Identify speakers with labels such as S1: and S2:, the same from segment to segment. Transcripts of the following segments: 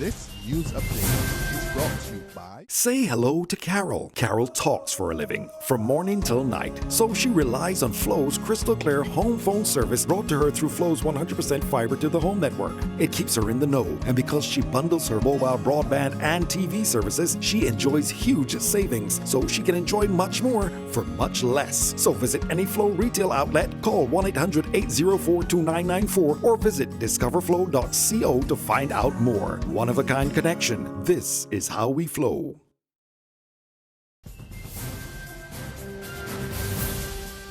S1: This news update is brought to you by...
S2: Say hello to Carol. Carol talks for a living, from morning till night. So she relies on Flo's crystal clear home phone service brought to her through Flo's 100% fiber to the home network. It keeps her in the know, and because she bundles her mobile broadband and TV services, she enjoys huge savings, so she can enjoy much more for much less. So visit any Flo retail outlet, call 1-800-804-2994, or visit discoverflow.co to find out more. One-of-a-kind connection. This is how we flow.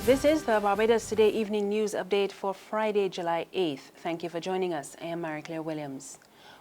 S3: This is the Barbados Today evening news update for Friday, July 8th. Thank you for joining us. I am Mary-Claire Williams.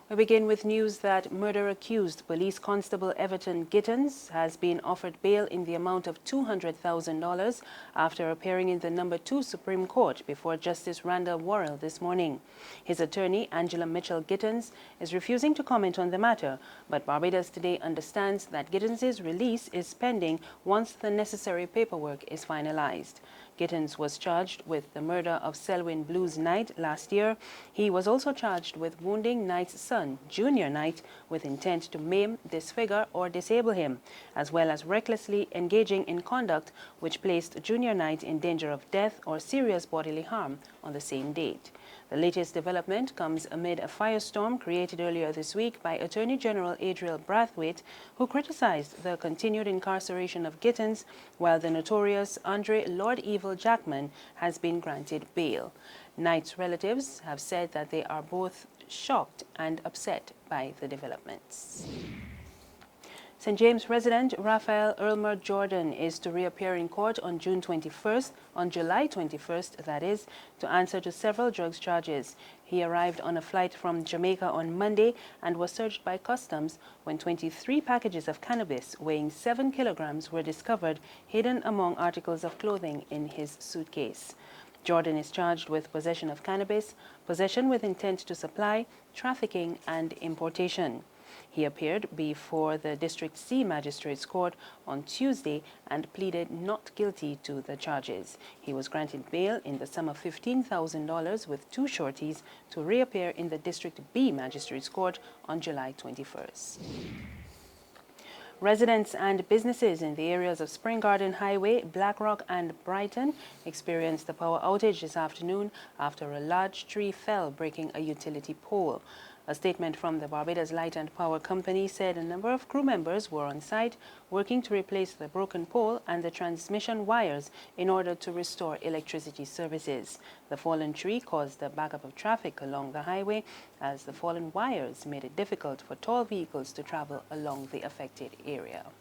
S3: We begin with news that murder-accused Police Constable Everton Gittens has been offered bail in the amount of $200,000 after appearing in the No. 2 Supreme Court before Justice Randall Worrell this morning. His attorney, Angela Mitchell Gittens, is refusing to comment on the matter, but Barbados Today understands that Gittens' release is pending once the necessary paperwork is finalized. Gittens was charged with the murder of Selwyn Blues Knight last year. He was also charged with wounding Knight's son, Junior Knight, with intent to maim, disfigure, or disable him, as well as recklessly engaging in conduct which placed Junior Knight in danger of death or serious bodily harm on the same date. The latest development comes amid a firestorm created earlier this week by Attorney General Adriel Brathwaite, who criticized the continued incarceration of Gittens, while the notorious Andre Lord Evil Jackman has been granted bail. Knight's relatives have said that they are both shocked and upset by the developments. St. James resident Raphael Erlmer Jordan is to reappear in court on July 21st, that is, to answer to several drugs charges. He arrived on a flight from Jamaica on Monday and was searched by customs when 23 packages of cannabis weighing 7 kilograms were discovered hidden among articles of clothing in his suitcase. Jordan is charged with possession of cannabis, possession with intent to supply, trafficking, and importation. He appeared before the District C Magistrates Court on Tuesday and pleaded not guilty to the charges. He was granted bail in the sum of $15,000 with two sureties to reappear in the District B Magistrates Court on July 21st. Residents and businesses in the areas of Spring Garden Highway, Blackrock and Brighton experienced a power outage this afternoon after a large tree fell, breaking a utility pole. A statement from the Barbados Light and Power Company said a number of crew members were on site working to replace the broken pole and the transmission wires in order to restore electricity services. The fallen tree caused the backup of traffic along the highway, as the fallen wires made it difficult for tall vehicles to travel along the affected area.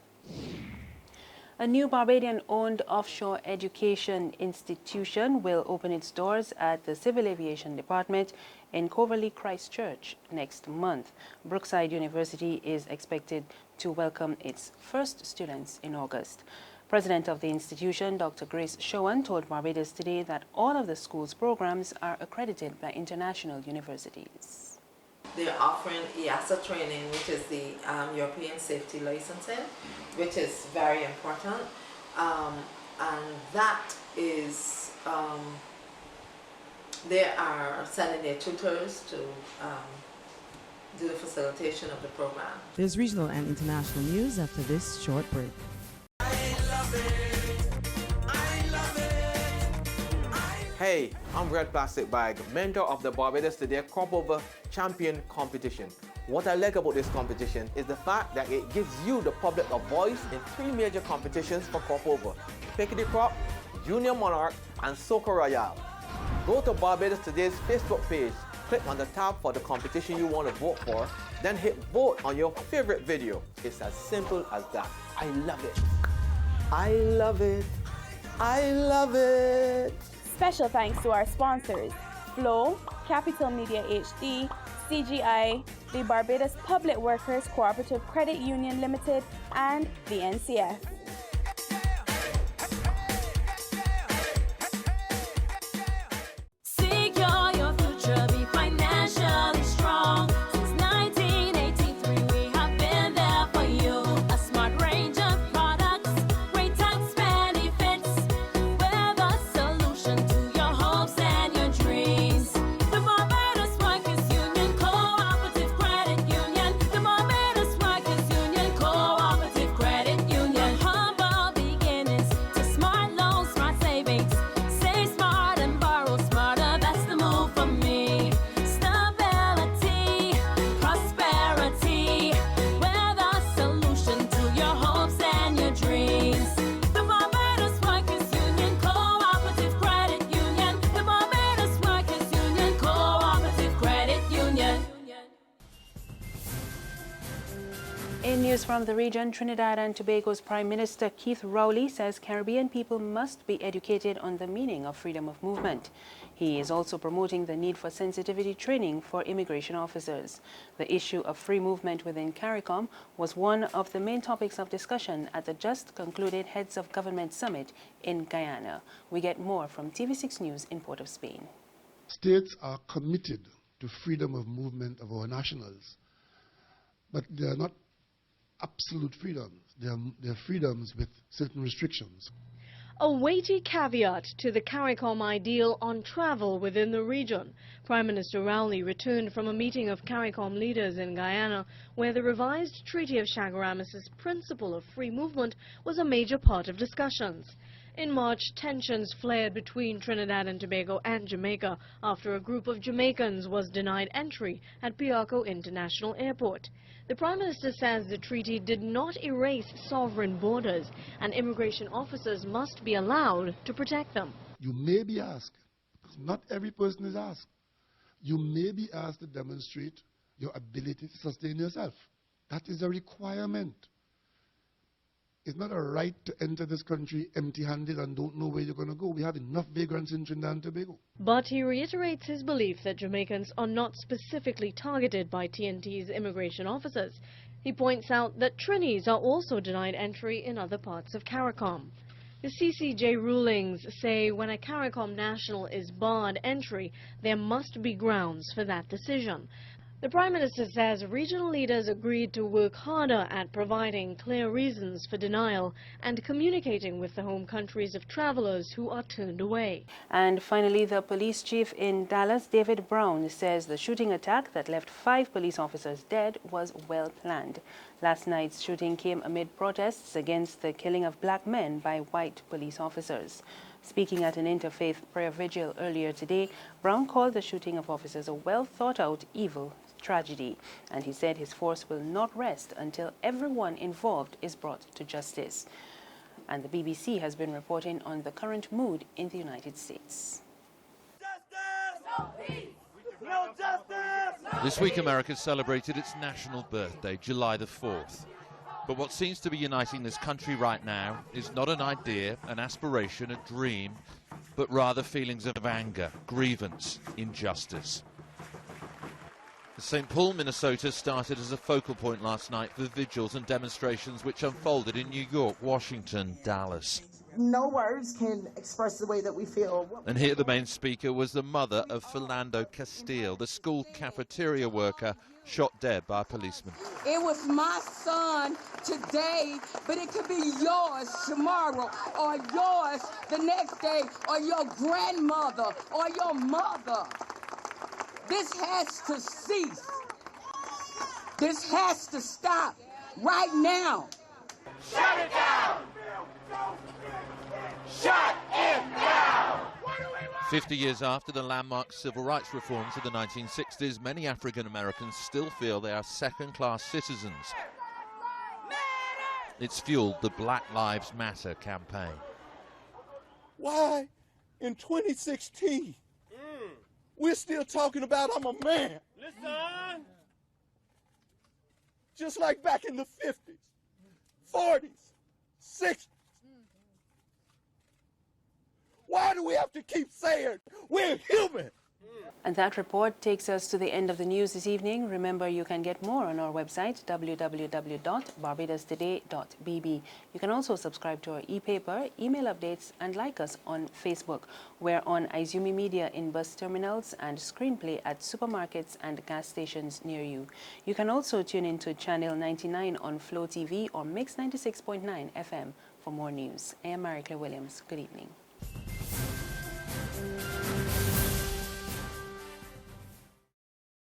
S3: A new Barbadian-owned offshore education institution will open its doors at the Civil Aviation Department in Coverley, Christchurch next month. Brookside University is expected to welcome its first students in August. President of the institution, Dr. Grace Showan, told Barbados Today that all of the school's programs are accredited by international universities.
S4: They're offering EASA training, which is the European Safety Licensing, which is very important. And that is, they are sending their tutors to do the facilitation of the program.
S5: There's regional and international news after this short break.
S6: Hey, I'm Red Plastic Bag, mentor of the Barbados Today Crop Over Champion competition. What I like about this competition is the fact that it gives you, the public, a voice in 3 major competitions for crop over: Pickety Crop, Junior Monarch, and Soca Royale. Go to Barbados Today's Facebook page, click on the tab for the competition you want to vote for, then hit vote on your favorite video. It's as simple as that. I love it. I love it. I love it.
S7: Special thanks to our sponsors, Flow, Capital Media HD, CGI, the Barbados Public Workers Cooperative Credit Union Limited, and the NCF.
S8: Secure your future, be financially strong. Since 1983, we have been there for you. A smart range of products, great tax benefits. We're the solution to your hopes and your dreams. The Barbados Workers Union Cooperative Credit Union.
S3: In news from the region, Trinidad and Tobago's Prime Minister Keith Rowley says Caribbean people must be educated on the meaning of freedom of movement. He is also promoting the need for sensitivity training for immigration officers. The issue of free movement within CARICOM was one of the main topics of discussion at the just concluded Heads of Government Summit in Guyana. We get more from TV6 News in Port of Spain.
S9: States are committed to freedom of movement of our nationals, but they are not absolute freedoms. They are freedoms with certain restrictions.
S10: A weighty caveat to the CARICOM ideal on travel within the region. Prime Minister Rowley returned from a meeting of CARICOM leaders in Guyana, where the revised Treaty of Chaguaramas' principle of free movement was a major part of discussions. In March, tensions flared between Trinidad and Tobago and Jamaica after a group of Jamaicans was denied entry at Piarco International Airport. The Prime Minister says the treaty did not erase sovereign borders and immigration officers must be allowed to protect them.
S9: You may be asked, because not every person is asked, you may be asked to demonstrate your ability to sustain yourself. That is a requirement. It's not a right to enter this country empty-handed and don't know where you're going to go. We have enough vagrants in Trinidad and Tobago.
S10: But he reiterates his belief that Jamaicans are not specifically targeted by TNT's immigration officers. He points out that Trinis are also denied entry in other parts of CARICOM. The CCJ rulings say when a CARICOM national is barred entry, there must be grounds for that decision. The Prime Minister says regional leaders agreed to work harder at providing clear reasons for denial and communicating with the home countries of travelers who are turned away.
S3: And finally, the police chief in Dallas, David Brown, says the shooting attack that left 5 police officers dead was well planned. Last night's shooting came amid protests against the killing of black men by white police officers. Speaking at an interfaith prayer vigil earlier today, Brown called the shooting of officers a well-thought-out evil tragedy, and he said his force will not rest until everyone involved is brought to justice. And the BBC has been reporting on the current mood in the United States.
S11: Justice! No peace! No justice! No
S12: This week America celebrated its national birthday, July the 4th. But what seems to be uniting this country right now is not an idea, an aspiration, a dream, but rather feelings of anger, grievance, injustice. St. Paul, Minnesota started as a focal point last night for vigils and demonstrations which unfolded in New York, Washington, Dallas.
S13: No words can express the way that we feel.
S12: And here the main speaker was the mother of Philando Castile, the school cafeteria worker shot dead by a policeman.
S13: It was my son today, but it could be yours tomorrow, or yours the next day, or your grandmother, or your mother. This has to cease. This has to stop right now.
S11: Shut it down! Shut it down!
S12: 50 years after the landmark civil rights reforms of the 1960s, many African Americans still feel they are second-class citizens. It's fueled the Black Lives Matter campaign.
S14: Why in 2016 we're still talking about I'm a man?
S11: Listen!
S14: Just like back in the 50s, 40s, 60s. Why do we have to keep saying we're human?
S3: And that report takes us to the end of the news this evening. Remember, you can get more on our website, www.barbadostoday.bb. You can also subscribe to our e-paper, email updates, and like us on Facebook. We're on Izumi Media in bus terminals and Screenplay at supermarkets and gas stations near you. You can also tune into Channel 99 on Flow TV or Mix 96.9 FM for more news. I am Mary Claire Williams. Good evening.